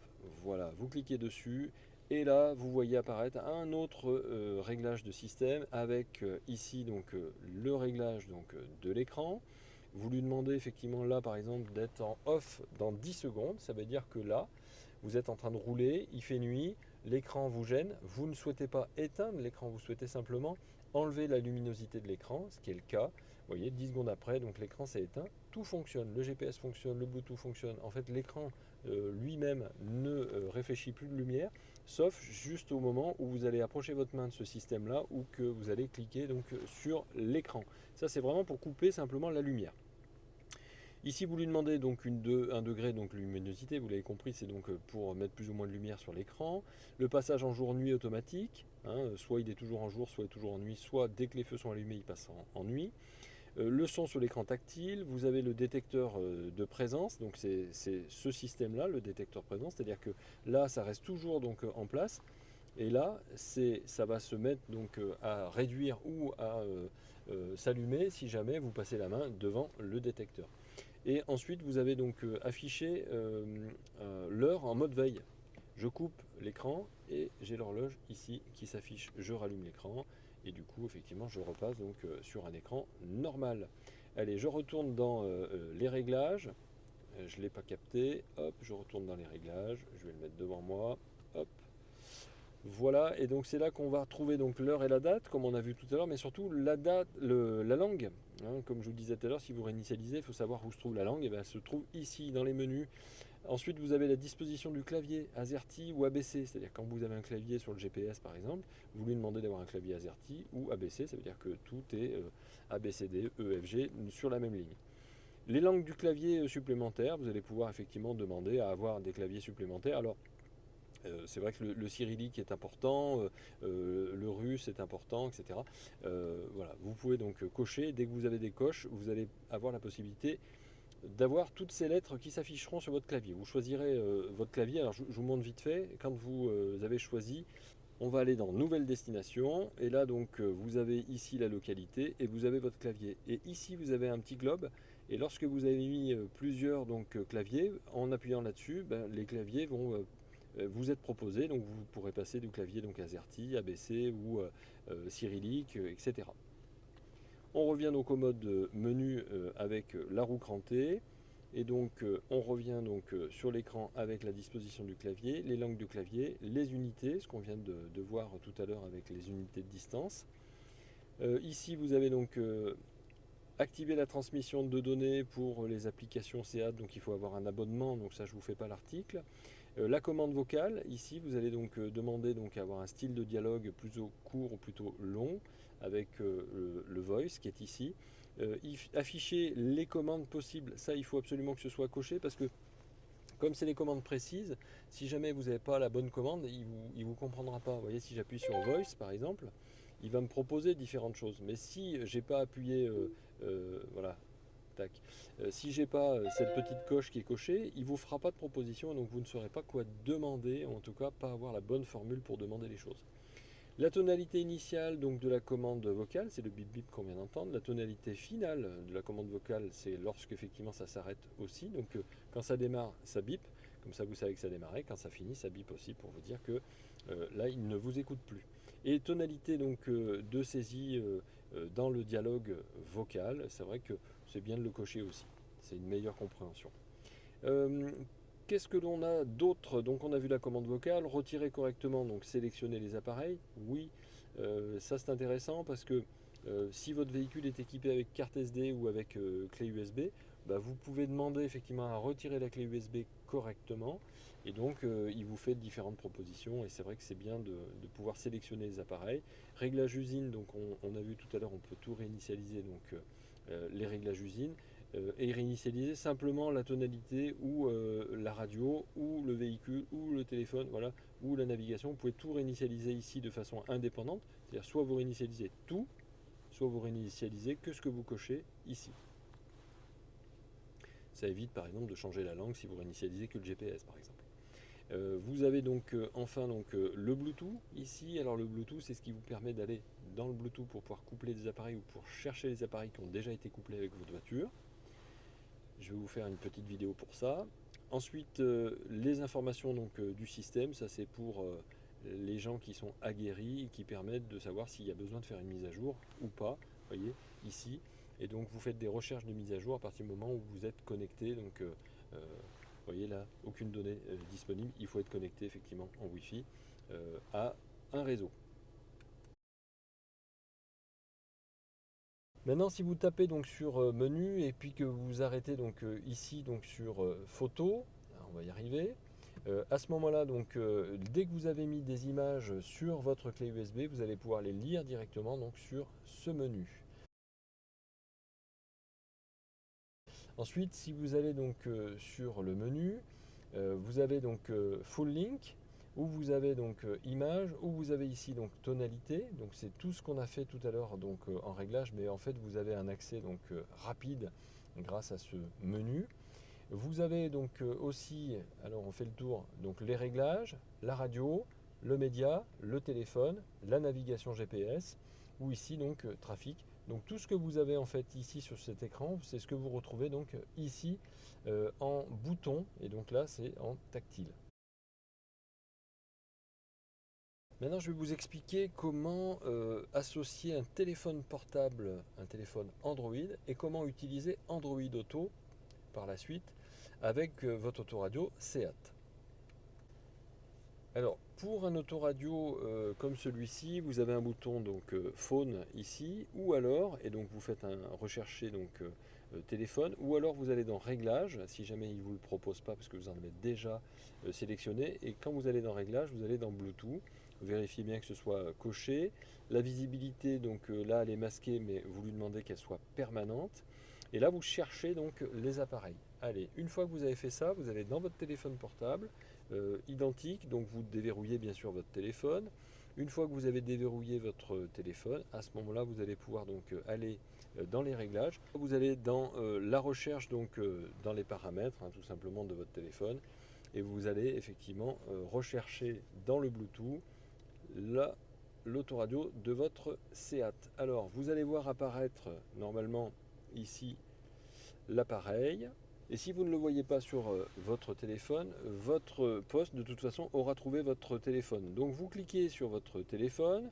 voilà, vous cliquez dessus et là vous voyez apparaître un autre réglage de système avec ici donc le réglage donc, de l'écran. Vous lui demandez effectivement là par exemple d'être en off dans 10 secondes. Ça veut dire que là, vous êtes en train de rouler, il fait nuit, l'écran vous gêne, vous ne souhaitez pas éteindre l'écran, vous souhaitez simplement enlever la luminosité de l'écran, ce qui est le cas. Vous voyez, 10 secondes après, donc l'écran s'est éteint, tout fonctionne, le GPS fonctionne, le Bluetooth fonctionne. En fait, l'écran lui-même ne réfléchit plus de lumière, sauf juste au moment où vous allez approcher votre main de ce système-là ou que vous allez cliquer donc sur l'écran. Ça, c'est vraiment pour couper simplement la lumière. Ici, vous lui demandez donc un degré, donc luminosité, vous l'avez compris, c'est donc pour mettre plus ou moins de lumière sur l'écran. Le passage en jour-nuit automatique, soit il est toujours en jour, soit il est toujours en nuit, soit dès que les feux sont allumés, il passe en nuit. Le son sur l'écran tactile, vous avez le détecteur de présence, donc c'est ce système-là, le détecteur de présence, c'est-à-dire que là, ça reste toujours donc en place, et là, ça va se mettre donc à réduire ou à s'allumer si jamais vous passez la main devant le détecteur. Et ensuite, vous avez donc affiché l'heure en mode veille. Je coupe l'écran et j'ai l'horloge ici qui s'affiche. Je rallume l'écran et du coup, effectivement, je repasse donc sur un écran normal. Allez, je retourne dans les réglages. Je ne l'ai pas capté. Hop, je retourne dans les réglages. Je vais le mettre devant moi. Hop. Voilà, et donc c'est là qu'on va retrouver donc l'heure et la date, comme on a vu tout à l'heure, mais surtout la date, la langue. Comme je vous le disais tout à l'heure, si vous réinitialisez, il faut savoir où se trouve la langue, et bien elle se trouve ici dans les menus. Ensuite, vous avez la disposition du clavier AZERTY ou ABC, c'est-à-dire quand vous avez un clavier sur le GPS par exemple, vous lui demandez d'avoir un clavier AZERTY ou ABC, ça veut dire que tout est ABCD, EFG sur la même ligne. Les langues du clavier supplémentaires, vous allez pouvoir effectivement demander à avoir des claviers supplémentaires. Alors, c'est vrai que le cyrillique est important, le russe est important, etc. Voilà, vous pouvez donc cocher. Dès que vous avez des coches, vous allez avoir la possibilité d'avoir toutes ces lettres qui s'afficheront sur votre clavier. Vous choisirez votre clavier. Alors je vous montre vite fait. Quand vous avez choisi, on va aller dans Nouvelle destination. Et là donc vous avez ici la localité et vous avez votre clavier. Et ici vous avez un petit globe. Et lorsque vous avez mis plusieurs donc, claviers, en appuyant là-dessus, les claviers vont vous êtes proposé, donc vous pourrez passer du clavier donc AZERTY, ABC ou cyrillique, etc. On revient donc au mode menu avec la roue crantée, et donc on revient donc sur l'écran avec la disposition du clavier, les langues de clavier, les unités, ce qu'on vient de voir tout à l'heure avec les unités de distance. Ici vous avez donc activer la transmission de données pour les applications SEAT, donc il faut avoir un abonnement, donc ça je ne vous fais pas l'article. La commande vocale, ici vous allez donc demander donc à avoir un style de dialogue plutôt court ou plutôt long avec le voice qui est ici. Afficher les commandes possibles, ça il faut absolument que ce soit coché parce que comme c'est des commandes précises, si jamais vous n'avez pas la bonne commande, il vous comprendra pas. Vous voyez, si j'appuie sur voice par exemple, il va me proposer différentes choses. Mais si j'ai pas appuyé, voilà, tac. Si j'ai pas cette petite coche qui est cochée, il vous fera pas de proposition, donc vous ne saurez pas quoi demander, en tout cas pas avoir la bonne formule pour demander les choses. La tonalité initiale donc de la commande vocale, c'est le bip bip qu'on vient d'entendre. La tonalité finale de la commande vocale, c'est lorsque effectivement ça s'arrête aussi. Donc quand ça démarre, ça bip, comme ça vous savez que ça a démarré. Quand ça finit, ça bip aussi pour vous dire que là il ne vous écoute plus. Et tonalité donc de saisie dans le dialogue vocal, c'est vrai que c'est bien de le cocher aussi. C'est une meilleure compréhension. Qu'est-ce que l'on a d'autre? Donc on a vu la commande vocale, retirer correctement, donc sélectionner les appareils. Oui, ça c'est intéressant parce que si votre véhicule est équipé avec carte SD ou avec clé USB, vous pouvez demander effectivement à retirer la clé USB correctement. Et donc il vous fait différentes propositions et c'est vrai que c'est bien de pouvoir sélectionner les appareils. Réglage usine, donc on a vu tout à l'heure, on peut tout réinitialiser, donc les réglages usine. Et réinitialiser simplement la tonalité ou la radio ou le véhicule ou le téléphone, voilà, ou la navigation. Vous pouvez tout réinitialiser ici de façon indépendante, c'est-à-dire soit vous réinitialisez tout, soit vous réinitialisez que ce que vous cochez ici. Ça évite par exemple de changer la langue si vous réinitialisez que le GPS par exemple. Vous avez donc enfin donc, le Bluetooth ici. Alors le Bluetooth, c'est ce qui vous permet d'aller dans le Bluetooth pour pouvoir coupler des appareils ou pour chercher les appareils qui ont déjà été couplés avec votre voiture. Je vais vous faire une petite vidéo pour ça. Ensuite, les informations donc, du système, ça c'est pour les gens qui sont aguerris et qui permettent de savoir s'il y a besoin de faire une mise à jour ou pas. Vous voyez, ici, Et donc vous faites des recherches de mise à jour à partir du moment où vous êtes connecté. Donc vous voyez là, aucune donnée disponible. Il faut être connecté effectivement en Wi-Fi à un réseau. Maintenant, si vous tapez donc sur menu et puis que vous arrêtez donc ici donc sur photo, on va y arriver. À ce moment-là, donc dès que vous avez mis des images sur votre clé USB, vous allez pouvoir les lire directement donc sur ce menu. Ensuite, si vous allez donc sur le menu, vous avez donc Full Link, où vous avez donc image, où vous avez ici donc tonalité. Donc c'est tout ce qu'on a fait tout à l'heure donc en réglage, mais en fait vous avez un accès donc rapide grâce à ce menu. Vous avez donc aussi, alors on fait le tour, donc les réglages, la radio, le média, le téléphone, la navigation GPS, ou ici donc trafic. Donc tout ce que vous avez en fait ici sur cet écran, c'est ce que vous retrouvez donc ici en bouton, et donc là c'est en tactile. Maintenant je vais vous expliquer comment associer un téléphone portable, un téléphone Android, et comment utiliser Android Auto par la suite avec votre autoradio SEAT. Alors pour un autoradio comme celui-ci, vous avez un bouton donc phone ici, ou alors, et donc vous faites un rechercher donc téléphone, ou alors vous allez dans réglages, si jamais il ne vous le propose pas parce que vous en avez déjà sélectionné, et quand vous allez dans réglages, vous allez dans Bluetooth, vérifiez bien que ce soit coché. La visibilité, donc là elle est masquée, mais vous lui demandez qu'elle soit permanente. Et là vous cherchez donc les appareils. Allez, une fois que vous avez fait ça, vous allez dans votre téléphone portable, identique, donc vous déverrouillez bien sûr votre téléphone. Une fois que vous avez déverrouillé votre téléphone, à ce moment-là, vous allez pouvoir donc aller dans les réglages. Vous allez dans la recherche, donc dans les paramètres, tout simplement de votre téléphone, et vous allez effectivement rechercher dans le Bluetooth l'autoradio de votre SEAT. Alors, vous allez voir apparaître normalement ici l'appareil. Et si vous ne le voyez pas sur votre téléphone, votre poste de toute façon aura trouvé votre téléphone. Donc vous cliquez sur votre téléphone,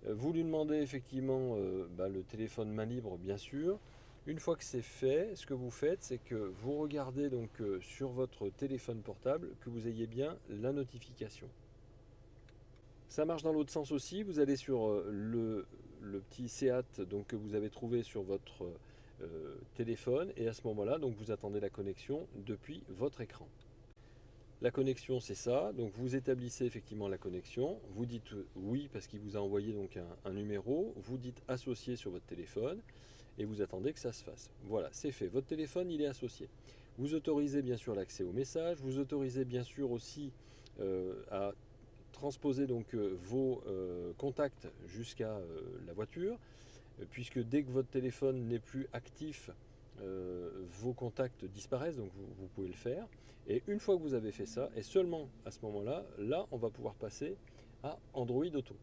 vous lui demandez effectivement le téléphone main libre bien sûr. Une fois que c'est fait, ce que vous faites, c'est que vous regardez donc sur votre téléphone portable que vous ayez bien la notification. Ça marche dans l'autre sens aussi, vous allez sur le petit SEAT donc, que vous avez trouvé sur votre téléphone, et à ce moment-là, donc vous attendez la connexion depuis votre écran. La connexion, c'est ça, donc vous établissez effectivement la connexion, vous dites oui parce qu'il vous a envoyé donc un numéro, vous dites associé sur votre téléphone, et vous attendez que ça se fasse. Voilà, c'est fait, votre téléphone il est associé. Vous autorisez bien sûr l'accès aux messages, vous autorisez bien sûr aussi à transposer donc vos contacts jusqu'à la voiture, puisque dès que votre téléphone n'est plus actif, vos contacts disparaissent, donc vous pouvez le faire. Et une fois que vous avez fait ça, et seulement à ce moment-là, là on va pouvoir passer à Android Auto.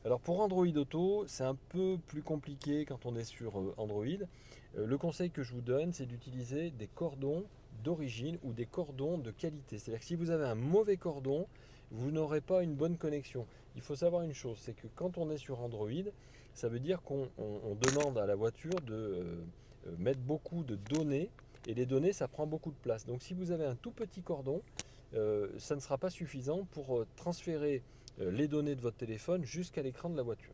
Alors pour Android Auto, c'est un peu plus compliqué quand on est sur Android. Le conseil que je vous donne, c'est d'utiliser des cordons d'origine ou des cordons de qualité. C'est-à-dire que si vous avez un mauvais cordon, vous n'aurez pas une bonne connexion. Il faut savoir une chose, c'est que quand on est sur Android, ça veut dire qu'on demande à la voiture de mettre beaucoup de données, et les données, ça prend beaucoup de place. Donc si vous avez un tout petit cordon, ça ne sera pas suffisant pour transférer les données de votre téléphone jusqu'à l'écran de la voiture.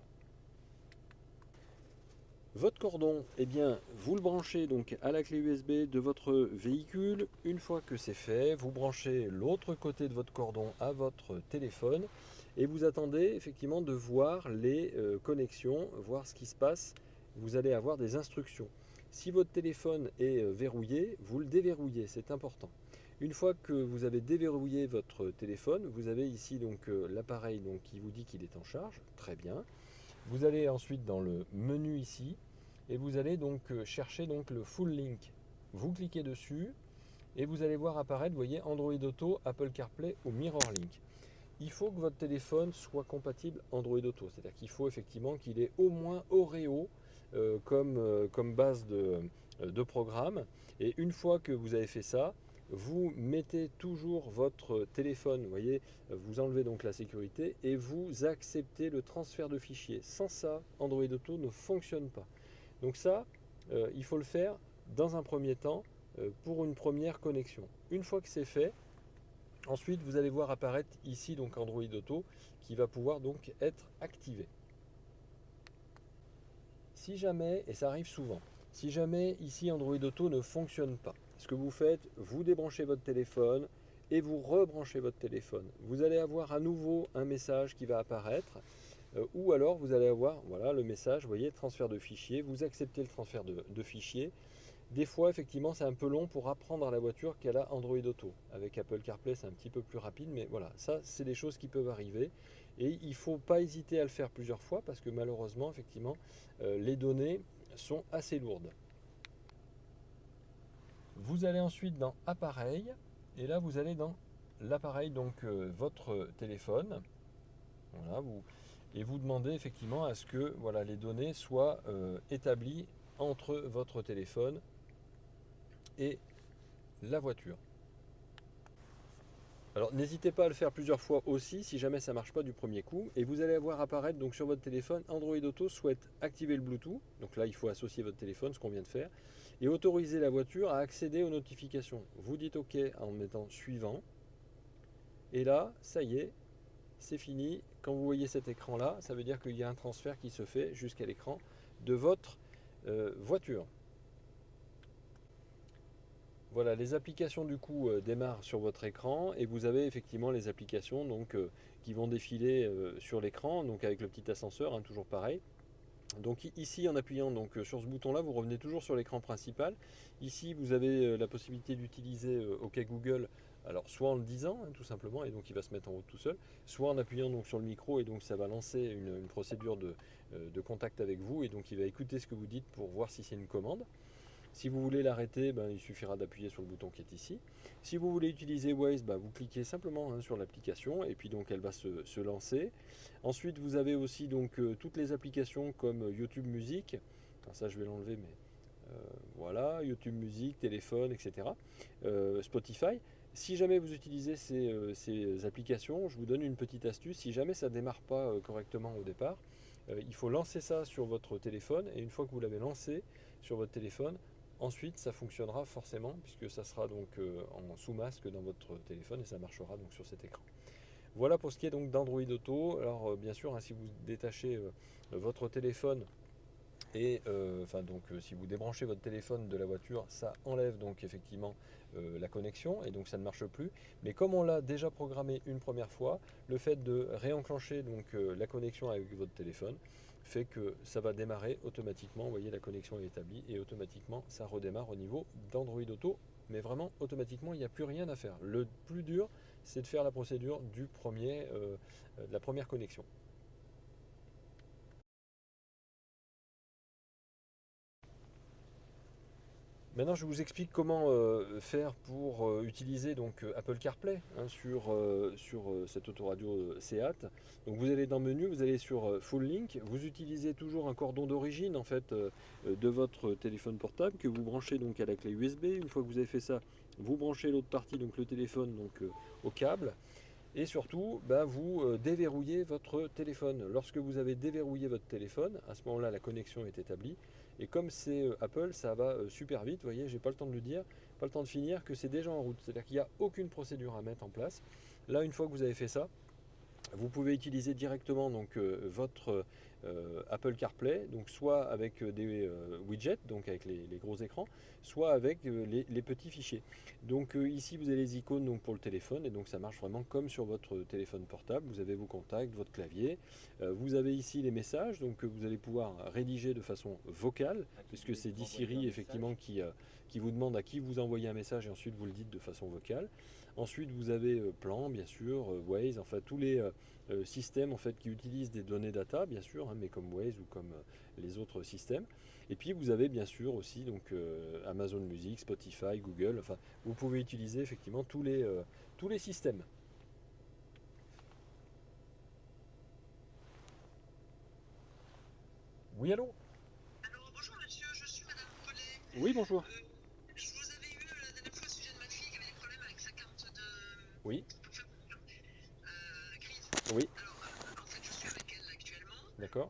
Votre cordon, eh bien, vous le branchez donc à la clé USB de votre véhicule. Une fois que c'est fait, vous branchez l'autre côté de votre cordon à votre téléphone et vous attendez effectivement de voir les connexions, voir ce qui se passe. Vous allez avoir des instructions. Si votre téléphone est verrouillé, vous le déverrouillez, c'est important. Une fois que vous avez déverrouillé votre téléphone, vous avez ici donc l'appareil qui vous dit qu'il est en charge, très bien. Vous allez ensuite dans le menu ici et vous allez donc chercher donc le Full Link. Vous cliquez dessus et vous allez voir apparaître, vous voyez, Android Auto, Apple CarPlay ou MirrorLink. Il faut que votre téléphone soit compatible Android Auto, c'est-à-dire qu'il faut effectivement qu'il ait au moins Oreo comme base de programme. Et une fois que vous avez fait ça, vous mettez toujours votre téléphone, vous voyez, vous enlevez donc la sécurité et vous acceptez le transfert de fichiers. Sans ça, Android Auto ne fonctionne pas. Donc ça, il faut le faire dans un premier temps pour une première connexion. Une fois que c'est fait, ensuite vous allez voir apparaître ici donc Android Auto qui va pouvoir donc être activé. Si jamais, et ça arrive souvent, si jamais ici Android Auto ne fonctionne pas, ce que vous faites, vous débranchez votre téléphone et vous rebranchez votre téléphone. Vous allez avoir à nouveau un message qui va apparaître ou alors vous allez avoir voilà, le message, vous voyez, transfert de fichiers, vous acceptez le transfert de fichiers. Des fois, effectivement, c'est un peu long pour apprendre à la voiture qu'elle a Android Auto. Avec Apple CarPlay, c'est un petit peu plus rapide, mais voilà, ça, c'est des choses qui peuvent arriver. Et il ne faut pas hésiter à le faire plusieurs fois parce que malheureusement, effectivement, les données sont assez lourdes. Vous allez ensuite dans Appareil, et là, vous allez dans l'appareil, donc votre téléphone. Voilà, et vous demandez effectivement à ce que voilà, les données soient établies entre votre téléphone et la voiture. Alors n'hésitez pas à le faire plusieurs fois aussi si jamais ça ne marche pas du premier coup. Et vous allez avoir apparaître donc sur votre téléphone Android Auto souhaite activer le Bluetooth. Donc là il faut associer votre téléphone, ce qu'on vient de faire. Et autoriser la voiture à accéder aux notifications. Vous dites OK en mettant suivant. Et là, ça y est, c'est fini. Quand vous voyez cet écran là, ça veut dire qu'il y a un transfert qui se fait jusqu'à l'écran de votre voiture. Voilà, les applications du coup démarrent sur votre écran et vous avez effectivement les applications donc, qui vont défiler sur l'écran, donc avec le petit ascenseur, hein, toujours pareil. Donc ici en appuyant donc, sur ce bouton là, vous revenez toujours sur l'écran principal. Ici vous avez la possibilité d'utiliser OK Google, alors soit en le disant hein, tout simplement et donc il va se mettre en route tout seul, soit en appuyant donc sur le micro et donc ça va lancer une procédure de contact avec vous et donc il va écouter ce que vous dites pour voir si c'est une commande. Si vous voulez l'arrêter, ben, il suffira d'appuyer sur le bouton qui est ici. Si vous voulez utiliser Waze, ben, vous cliquez simplement hein, sur l'application et puis donc elle va se lancer. Ensuite, vous avez aussi donc toutes les applications comme YouTube Music. Alors ça, je vais l'enlever, mais voilà, YouTube Music, téléphone, etc. Spotify. Si jamais vous utilisez ces applications, je vous donne une petite astuce. Si jamais ça ne démarre pas correctement au départ, il faut lancer ça sur votre téléphone et une fois que vous l'avez lancé sur votre téléphone, ensuite, ça fonctionnera forcément puisque ça sera donc en sous-masque dans votre téléphone et ça marchera donc sur cet écran. Voilà pour ce qui est donc d'Android Auto. Alors bien sûr, hein, si vous détachez votre téléphone et si vous débranchez votre téléphone de la voiture, ça enlève donc effectivement la connexion et donc ça ne marche plus. Mais comme on l'a déjà programmé une première fois, le fait de réenclencher donc la connexion avec votre téléphone fait que ça va démarrer automatiquement. Vous voyez, la connexion est établie et automatiquement ça redémarre au niveau d'Android Auto. Mais vraiment automatiquement, il n'y a plus rien à faire. Le plus dur, c'est de faire la procédure de la première connexion. Maintenant, je vous explique comment faire pour utiliser donc, Apple CarPlay hein, sur cette autoradio Seat. Donc, vous allez dans Menu, vous allez sur Full Link. Vous utilisez toujours un cordon d'origine en fait de votre téléphone portable que vous branchez donc à la clé USB. Une fois que vous avez fait ça, vous branchez l'autre partie, donc le téléphone, donc au câble. Et surtout, bah, vous déverrouillez votre téléphone. Lorsque vous avez déverrouillé votre téléphone, à ce moment-là, la connexion est établie. Et comme c'est Apple, ça va super vite. Vous voyez, j'ai pas le temps de le dire, pas le temps de finir, que c'est déjà en route. C'est-à-dire qu'il n'y a aucune procédure à mettre en place. Là, une fois que vous avez fait ça, vous pouvez utiliser directement donc, votre Apple CarPlay, donc soit avec des widgets, donc avec les gros écrans, soit avec les petits fichiers. Donc ici vous avez les icônes donc, pour le téléphone et donc ça marche vraiment comme sur votre téléphone portable. Vous avez vos contacts, votre clavier. Vous avez ici les messages donc que vous allez pouvoir rédiger de façon vocale, puisque c'est Siri effectivement qui vous demande à qui vous envoyez un message et ensuite vous le dites de façon vocale. Ensuite, vous avez Plan, bien sûr, Waze, enfin tous les systèmes en fait, qui utilisent des données data, bien sûr, hein, mais comme Waze ou comme les autres systèmes. Et puis vous avez bien sûr aussi donc, Amazon Music, Spotify, Google, enfin vous pouvez utiliser effectivement tous les systèmes. Oui, allô? Alors, bonjour monsieur, je suis madame Collet. Oui, bonjour. Je vous avais eu la dernière fois au sujet de ma fille qui avait des problèmes Oui, Chris, oui, alors, en fait, je suis avec elle là, actuellement. d'accord.